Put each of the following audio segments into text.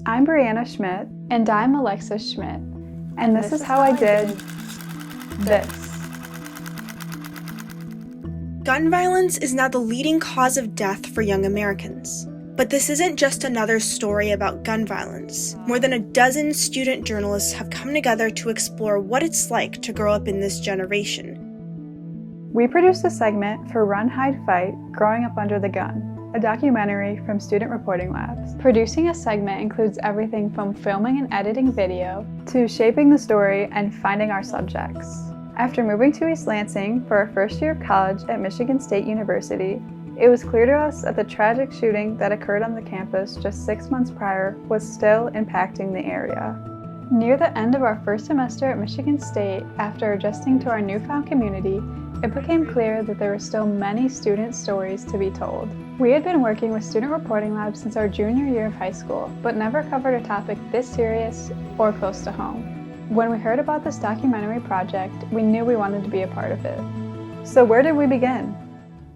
I'm Brianna Schmidt. And I'm Alexis Schmidt. And this is how I did this. Gun violence is now the leading cause of death for young Americans. But this isn't just another story about gun violence. More than a dozen student journalists have come together to explore what it's like to grow up in this generation. We produced a segment for Run, Hide, Fight, Growing Up Under the Gun, a documentary from Student Reporting Labs. Producing a segment includes everything from filming and editing video to shaping the story and finding our subjects. After moving to East Lansing for our first year of college at Michigan State University, it was clear to us that the tragic shooting that occurred on the campus just 6 months prior was still impacting the area. Near the end of our first semester at Michigan State, after adjusting to our newfound community, it became clear that there were still many student stories to be told. We had been working with Student Reporting Labs since our junior year of high school, but never covered a topic this serious or close to home. When we heard about this documentary project, we knew we wanted to be a part of it. So where did we begin?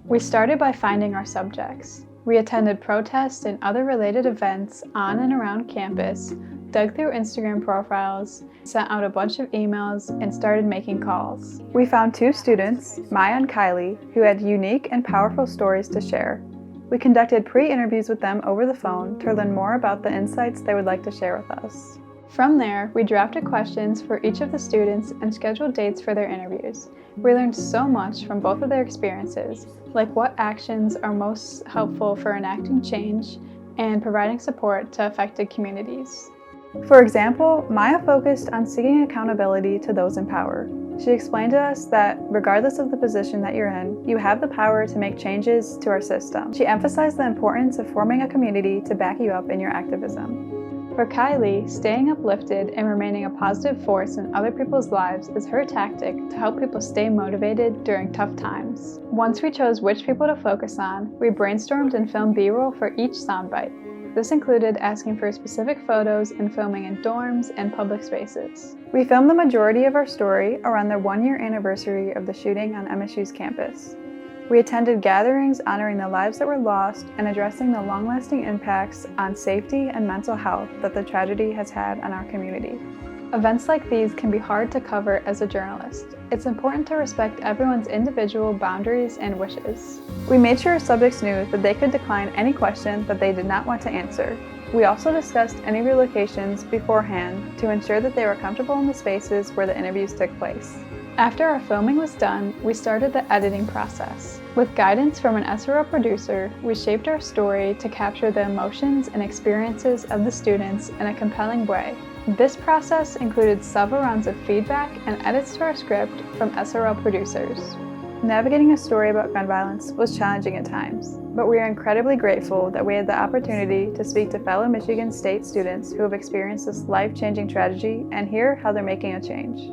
We started by finding our subjects. We attended protests and other related events on and around campus, dug through Instagram profiles, sent out a bunch of emails, and started making calls. We found 2 students, Maya and Kylie, who had unique and powerful stories to share. We conducted pre-interviews with them over the phone to learn more about the insights they would like to share with us. From there, we drafted questions for each of the students and scheduled dates for their interviews. We learned so much from both of their experiences, like what actions are most helpful for enacting change and providing support to affected communities. For example, Maya focused on seeking accountability to those in power. She explained to us that regardless of the position that you're in, you have the power to make changes to our system. She emphasized the importance of forming a community to back you up in your activism. For Kylie, staying uplifted and remaining a positive force in other people's lives is her tactic to help people stay motivated during tough times. Once we chose which people to focus on, we brainstormed and filmed B-roll for each soundbite. This included asking for specific photos and filming in dorms and public spaces. We filmed the majority of our story around the 1-year anniversary of the shooting on MSU's campus. We attended gatherings honoring the lives that were lost and addressing the long-lasting impacts on safety and mental health that the tragedy has had on our community. Events like these can be hard to cover as a journalist. It's important to respect everyone's individual boundaries and wishes. We made sure our subjects knew that they could decline any question that they did not want to answer. We also discussed any relocations beforehand to ensure that they were comfortable in the spaces where the interviews took place. After our filming was done, we started the editing process. With guidance from an SRO producer, we shaped our story to capture the emotions and experiences of the students in a compelling way. This process included several rounds of feedback and edits to our script from SRO producers. Navigating a story about gun violence was challenging at times, but we are incredibly grateful that we had the opportunity to speak to fellow Michigan State students who have experienced this life-changing tragedy and hear how they're making a change.